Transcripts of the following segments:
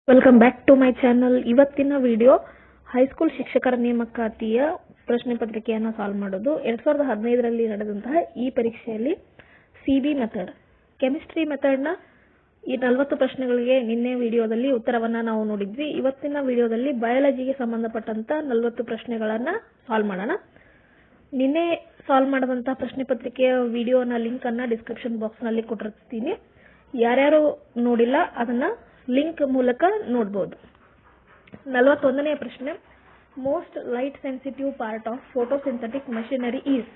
Welcome back to my channel. ಇವತ್ತಿನ video high school ಶಿಕ್ಷಕರ ನೇಮಕಾತಿಯ ಪ್ರಶ್ನೆ ಪತ್ರಿಕೆಯನ್ನು ಸಾಲ್ವ್ ಮಾಡೋದು. 2015ರಲ್ಲಿ ನಡೆದಂತಹ ಈ ಪರೀಕ್ಷೆಯಲ್ಲಿ ಸಿಬಿ ಮೆಥಡ್, ಕೆಮಿಸ್ಟ್ರಿ ಮೆಥಡ್ನ ಈ 40 ಪ್ರಶ್ನೆಗಳಿಗೆ ನಿನ್ನೆ ವಿಡಿಯೋದಲ್ಲಿ ಉತ್ತರವನ್ನು ನಾವು ನೋಡಿದ್ವಿ. ಇವತ್ತಿನ ವಿಡಿಯೋದಲ್ಲಿ ಬಯಾಲಜಿಗೆ ಸಂಬಂಧಪಟ್ಟಂತ 40 ಪ್ರಶ್ನೆಗಳನ್ನು ಸಾಲ್ವ್ ಮಾಡೋಣ. ನಿನ್ನೆ ಸಾಲ್ವ್ ಮಾಡಿದಂತಹ ಪ್ರಶ್ನೆ ಪತ್ರಿಕೆಯ ವಿಡಿಯೋನ ಲಿಂಕ್ ಅನ್ನ ಡಿಸ್ಕ್ರಿಪ್ಷನ್ ಬಾಕ್ಸ್ ನಲ್ಲಿ ಕೊಟ್ಟಿರ್ತೀನಿ. ಯಾರ್ಯಾರು ನೋಡಿಲ್ಲ ಅದನ್ನ ಲಿಂಕ್ ಮೂಲಕ ನೋಡಬಹುದು. 41ನೇ ಪ್ರಶ್ನೆ, most light sensitive part of photosynthetic machinery is.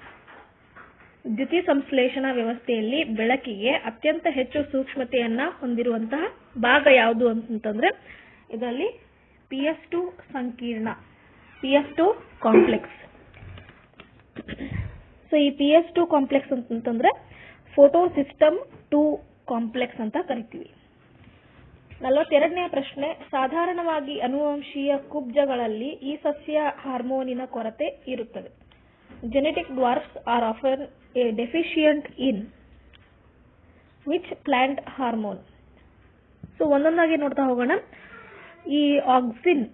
ದ್ಯುತಿ ಸಂಶ್ಲೇಷಣಾ ವ್ಯವಸ್ಥೆಯಲ್ಲಿ ಬೆಳಕಿಗೆ ಅತ್ಯಂತ ಹೆಚ್ಚು ಸೂಕ್ಷ್ಮತೆಯನ್ನ ಹೊಂದಿರುವಂತಹ ಭಾಗ ಯಾವುದು ಅಂತಂದ್ರೆ ಇದರಲ್ಲಿ PS2 ಸಂಕೀರ್ಣ, PS2 ಕಾಂಪ್ಲೆಕ್ಸ್. ಸೊ ಈ PS2 ಕಾಂಪ್ಲೆಕ್ಸ್ ಅಂತಂದ್ರೆ ಫೋಟೋ ಸಿಸ್ಟಮ್ 2 ಕಾಂಪ್ಲೆಕ್ಸ್ ಅಂತ ಕರಿತೀವಿ. 42ನೇ ಪ್ರಶ್ನೆ, ಸಾಧಾರಣವಾಗಿ ಅನುವಂಶೀಯ ಕುಬ್ಜಗಳಲ್ಲಿ ಈ ಸಸ್ಯ ಹಾರ್ಮೋನಿನ ಕೊರತೆ ಇರುತ್ತದೆ. Genetic dwarfs are often a deficient in which plant hormone. So ಒಂದೊಂದಾಗಿ ನೋಡ್ತಾ ಹೋಗೋಣ. ಈ ಆಕ್ಸಿನ್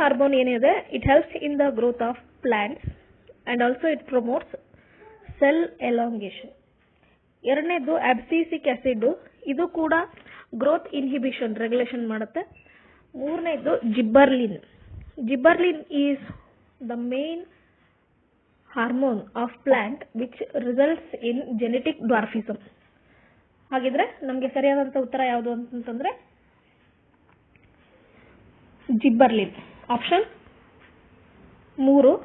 ಹಾರ್ಮೋನ್ ಏನಿದೆ, it helps in the growth of plants and also it promotes cell elongation. ಎರಡನೇದು ಅಬ್ಸಿಸಿಕ್ ಆಸಿಡ್, ಇದು ಕೂಡ ಗ್ರೋತ್ ಇನ್ಹಿಬಿಷನ್ ರೆಗ್ಯುಲೇಷನ್ ಮಾಡುತ್ತೆ. ಮೂರನೇದು gibberellin is the main hormone of plant which results in genetic dwarfism. ಹಾಗಿದ್ರೆ ನಮಗೆ ಸರಿಯಾದಂತ ಉತ್ತರ ಯಾವುದು ಅಂತಂದ್ರೆ ಜಿಬ್ಬರ್ಲಿನ್. Option 3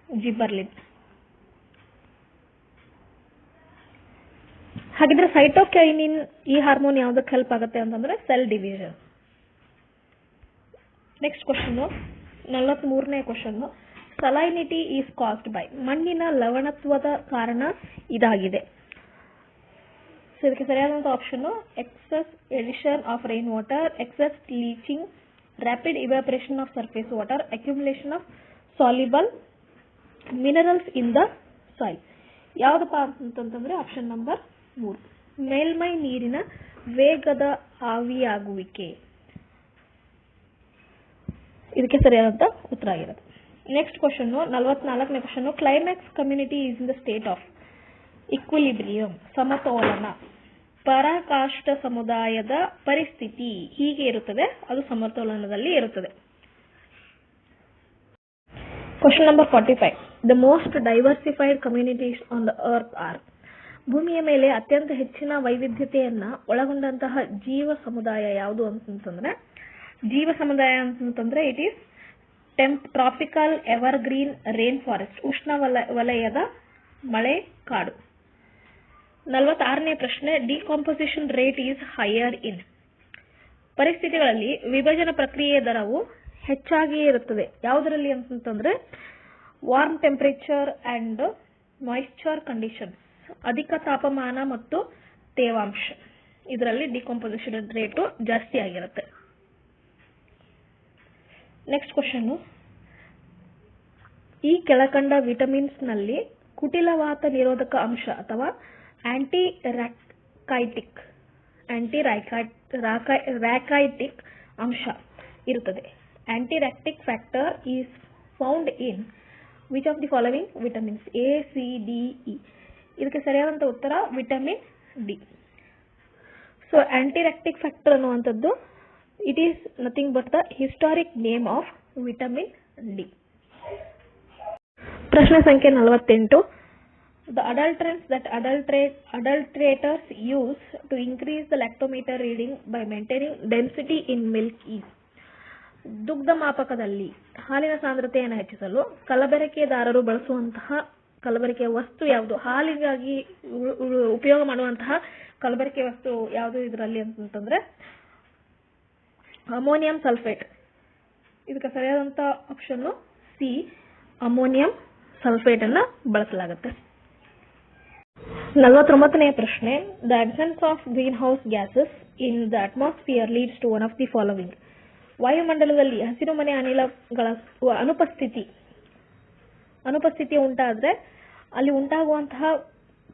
gibberellin. ಹಾಗಿದ್ರೆ ಸೈಟೋಕೈನಿನ್ ಈ ಹಾರ್ಮೋನ್ ಯಾವುದಕ್ಕೆ ಹೆಲ್ಪ್ ಆಗುತ್ತೆ ಅಂತಂದ್ರೆ ಸೆಲ್ ಡಿವಿಷನ್. ನೆಕ್ಸ್ಟ್ ಕ್ವಶನ್, 43ನೇ question, salinity is caused by. ಮಣ್ಣಿನ ಲವಣತ್ವದ ಕಾರಣ ಇದಾಗಿದೆ. ಸೊ ಇದಕ್ಕೆ ಸರಿಯಾದಂತ option excess addition of rain water, excess leaching, rapid evaporation of surface water, accumulation of soluble minerals in the soil. ಯಾವ್ದಪ್ಪ ಅಂತಂದ್ರೆ ಆಪ್ಷನ್ ನಂಬರ್ 3, ಮೇಲ್ಮೈ ನೀರಿನ ವೇಗದ ಆವಿಯಾಗುವಿಕೆ. ಇದಕ್ಕೆ ಸರಿಯಾದಂತ ಉತ್ತರ ಆಗಿರುತ್ತೆ. ನೆಕ್ಸ್ಟ್ ಕ್ವಶನ್, 44ನೇ question, climax community is in the state of equilibrium, ಸಮತೋಲನ. ಪರಾಕಾಷ್ಠ ಸಮುದಾಯದ ಪರಿಸ್ಥಿತಿ ಹೀಗೆ ಇರುತ್ತದೆ, ಅದು ಸಮತೋಲನದಲ್ಲಿ ಇರುತ್ತದೆ. Question number 45, the most diversified communities on the earth are. ಭೂಮಿಯ ಮೇಲೆ ಅತ್ಯಂತ ಹೆಚ್ಚಿನ ವೈವಿಧ್ಯತೆಯನ್ನ ಒಳಗೊಂಡಂತಹ ಜೀವ ಸಮುದಾಯ ಯಾವುದು ಅಂತಂದ್ರೆ it is tropical evergreen rain forest, ಉಷ್ಣ ವಲಯದ ಮಳೆ ಕಾಡು. 46ನೇ ಪ್ರಶ್ನೆ, ಡಿಕಾಂಪೋಸಿಷನ್ ರೇಟ್ ಈಸ್ ಹೈಯರ್ ಇನ್. ಪರಿಸ್ಥಿತಿಗಳಲ್ಲಿ ವಿಭಜನ ಪ್ರಕ್ರಿಯೆಯ ದರವು ಹೆಚ್ಚಾಗಿಯೇ ಇರುತ್ತದೆ. ಯಾವುದರಲ್ಲಿ ಅಂತಂದ್ರೆ warm temperature and moisture conditions, ಅಧಿಕ ತಾಪಮಾನ ಮತ್ತು ತೇವಾಂಶ, ಇದರಲ್ಲಿ ಡಿಕಾಂಪೋಸಿಷನ್ ರೇಟ್ ಜಾಸ್ತಿ ಆಗಿರುತ್ತೆ. ನೆಕ್ಸ್ಟ್ ಕ್ವಶನ್, ಈ ಕೆಳಕಂಡ ವಿಟಮಿನ್ಸ್ ನಲ್ಲಿ ಕುಟಿಲವಾತ ನಿರೋಧಕ ಅಂಶ ಅಥವಾ ರಾಕೈಟಿಕ್ ಅಂಶ ಇರುತ್ತದೆ. Antirachitic factor is found in which of the following vitamins, A, C, D, E. ಇದಕ್ಕೆ ಸರಿಯಾದಂತ ಉತ್ತರ vitamin D. So antirachitic factor ಅನ್ನುವಂಥದ್ದು it is nothing but the historic name of vitamin D. ಪ್ರಶ್ನೆ ಸಂಖ್ಯೆ 48, the adulterants that adulterators use to increase the lactometer reading by maintaining density in milk is. ದುಗ್ಧ ಮಾಪಕದಲ್ಲಿ ಹಾಲಿನ ಸಾಂದ್ರತೆಯನ್ನು ಹೆಚ್ಚಿಸಲು ಕಲಬೆರಕೆದಾರರು ಬಳಸುವಂತಹ ಕಲಬೆರಕೆಯ ವಸ್ತು ಯಾವುದು, ಹಾಲಿಗಾಗಿ ಉಪಯೋಗ ಮಾಡುವಂತಹ ಕಲಬೆರಕೆ ವಸ್ತು ಯಾವುದು ಇದರಲ್ಲಿ ಅಂತಂದ್ರೆ ಅಮೋನಿಯಂ ಸಲ್ಫೇಟ್. ಇದಕ್ಕೆ ಸರಿಯಾದಂತ ಆಪ್ಷನ್ ಸಿ, ಅಮೋನಿಯಂ ಸಲ್ಫೇಟ್ ಅನ್ನ ಬಳಸಲಾಗುತ್ತೆ. 49ನೇ ಪ್ರಶ್ನೆ, the absence of green house gases in the atmosphere leads to one of the following. ವಾಯುಮಂಡಲದಲ್ಲಿ ಹಸಿರುಮನೆ ಅನಿಲಗಳ ಅನುಪಸ್ಥಿತಿ ಉಂಟಾದ್ರೆ ಅಲ್ಲಿ ಉಂಟಾಗುವಂತಹ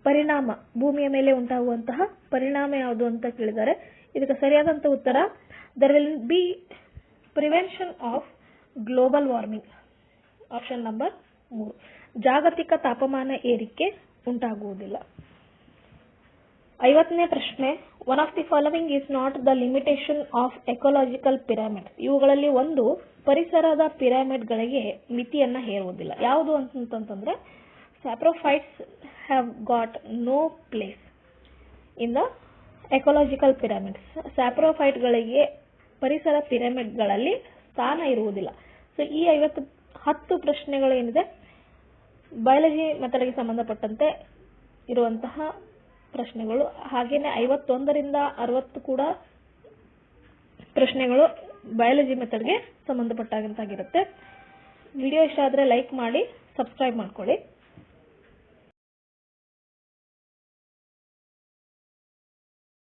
ಪರಿಣಾಮ, ಭೂಮಿಯ ಮೇಲೆ ಉಂಟಾಗುವಂತಹ ಪರಿಣಾಮ ಯಾವುದು ಅಂತ ಕೇಳಿದರೆ ಇದಕ್ಕೆ ಸರಿಯಾದಂತ ಉತ್ತರ there will be prevention of global warming. Option number 3. ಜಾಗತಿಕ ತಾಪಮಾನ ಏರಿಕೆ ಉಂಟಾಗುವುದಿಲ್ಲ. 50ನೇ ಪ್ರಶ್ನೆ, one of the following is not the limitation of ecological pyramids. ಇವುಗಳಲ್ಲಿ ಒಂದು ಪರಿಸರದ ಪಿರಮಿಡ್ಗಳಿಗೆ ಮಿತಿಯನ್ನ ಹೇರುವುದಿಲ್ಲ. ಯಾವುದು ಅಂತಂತಂದ್ರೆ saprophytes have got no place in the ecological pyramids. ಸ್ಯಾಪ್ರೋಫೈಟ್ಗಳಿಗೆ ಪರಿಸರ ಪಿರಮಿಡ್ಗಳಲ್ಲಿ ಸ್ಥಾನ ಇರುವುದಿಲ್ಲ. ಸೊ ಈ 10 ಪ್ರಶ್ನೆಗಳು ಏನಿದೆ ಬಯಾಲಜಿ ಮೆಥಡ್ಗೆ ಸಂಬಂಧಪಟ್ಟಂತೆ ಇರುವಂತಹ ಪ್ರಶ್ನೆಗಳು. ಹಾಗೇನೆ 51ರಿಂದ 60 ಕೂಡ ಪ್ರಶ್ನೆಗಳು ಬಯಾಲಜಿ ಮೆಥಡ್ಗೆ ಸಂಬಂಧಪಟ್ಟಂತಾಗಿರುತ್ತೆ. ವಿಡಿಯೋ ಇಷ್ಟ ಆದರೆ ಲೈಕ್ ಮಾಡಿ, ಸಬ್ಸ್ಕ್ರೈಬ್ ಮಾಡ್ಕೊಳ್ಳಿ.